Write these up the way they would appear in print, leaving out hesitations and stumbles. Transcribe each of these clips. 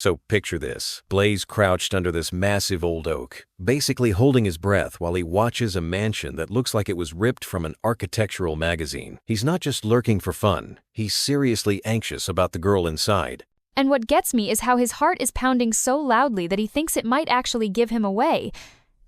So picture this. Blaise crouched under this massive old oak, basically holding his breath while he watches a mansion that looks like it was ripped from an architectural magazine. He's not just lurking for fun. He's seriously anxious about the girl inside. And what gets me is how his heart is pounding so loudly that he thinks it might actually give him away.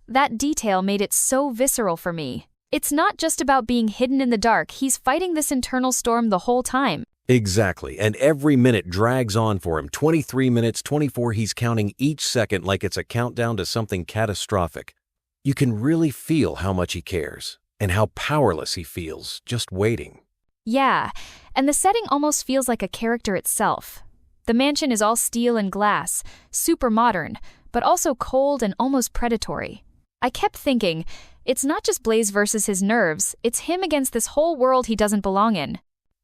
That detail made it so visceral for me. It's not just about being hidden in the dark. He's fighting this internal storm the whole time. Exactly, and every minute drags on for him. 23 minutes, 24, he's counting each second like it's a countdown to something catastrophic. You can really feel how much he cares, and how powerless he feels, just waiting. Yeah, and the setting almost feels like a character itself. The mansion is all steel and glass, super modern, but also cold and almost predatory. I kept thinking, it's not just Blaise versus his nerves, it's him against this whole world he doesn't belong in.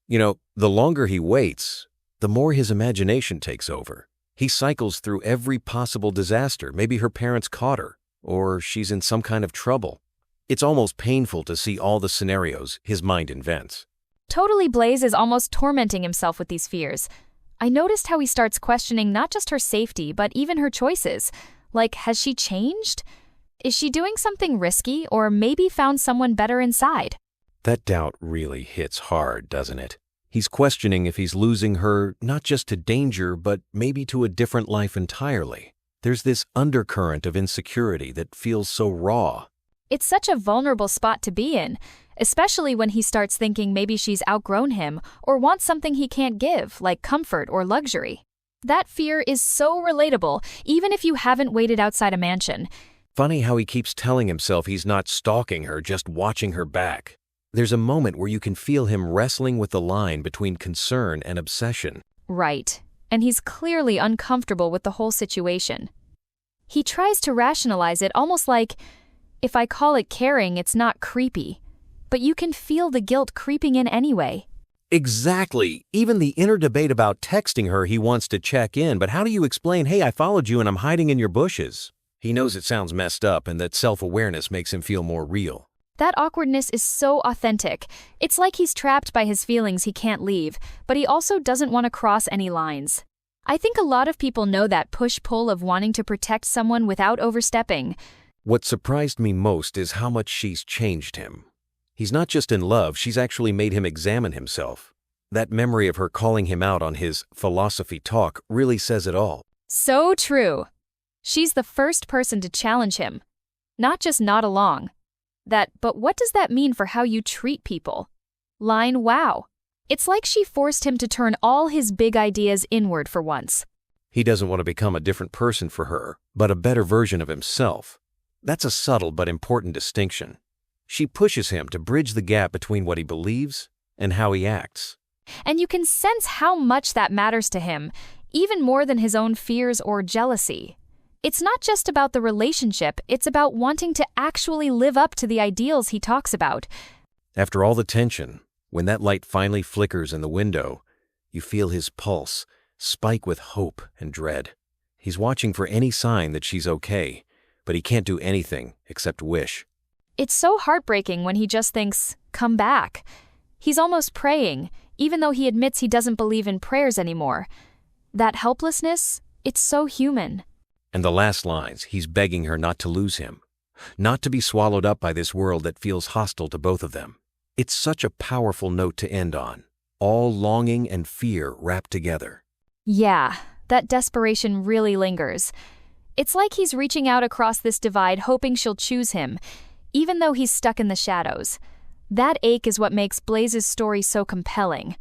You know, the longer he waits, the more his imagination takes over. He cycles through every possible disaster. Maybe her parents caught her, or she's in some kind of trouble. It's almost painful to see all the scenarios his mind invents. Totally, Blaise is almost tormenting himself with these fears. I noticed how he starts questioning not just her safety, but even her choices. Like, has she changed? Is she doing something risky, or maybe found someone better inside? That doubt really hits hard, doesn't it? He's questioning if he's losing her not just to danger, but maybe to a different life entirely. There's this undercurrent of insecurity that feels so raw. It's such a vulnerable spot to be in, especially when he starts thinking maybe she's outgrown him or wants something he can't give, like comfort or luxury. That fear is so relatable, even if you haven't waited outside a mansion. Funny how he keeps telling himself he's not stalking her, just watching her back. There's a moment where you can feel him wrestling with the line between concern and obsession. Right, and he's clearly uncomfortable with the whole situation. He tries to rationalize it almost like, if I call it caring, it's not creepy. But you can feel the guilt creeping in anyway. Exactly. Even the inner debate about texting her he wants to check in, but how do you explain, hey, I followed you and I'm hiding in your bushes? He knows it sounds messed up and that self-awareness makes him feel more real. That awkwardness is so authentic. It's like he's trapped by his feelings he can't leave, but he also doesn't want to cross any lines. I think a lot of people know that push-pull of wanting to protect someone without overstepping. What surprised me most is how much she's changed him. He's not just in love, she's actually made him examine himself. That memory of her calling him out on his philosophy talk really says it all. So true. She's the first person to challenge him. Not just nod along. But what does that mean for how you treat people? Line, wow. It's like she forced him to turn all his big ideas inward for once. He doesn't want to become a different person for her, but a better version of himself. That's a subtle but important distinction. She pushes him to bridge the gap between what he believes and how he acts. And you can sense how much that matters to him, even more than his own fears or jealousy. It's not just about the relationship, it's about wanting to actually live up to the ideals he talks about. After all the tension, when that light finally flickers in the window, you feel his pulse spike with hope and dread. He's watching for any sign that she's okay, but he can't do anything except wish. It's so heartbreaking when he just thinks, come back. He's almost praying, even though he admits he doesn't believe in prayers anymore. That helplessness, it's so human. And the last lines, he's begging her not to lose him, not to be swallowed up by this world that feels hostile to both of them. It's such a powerful note to end on, all longing and fear wrapped together. Yeah, that desperation really lingers. It's like he's reaching out across this divide hoping she'll choose him, even though he's stuck in the shadows. That ache is what makes Blaise's story so compelling.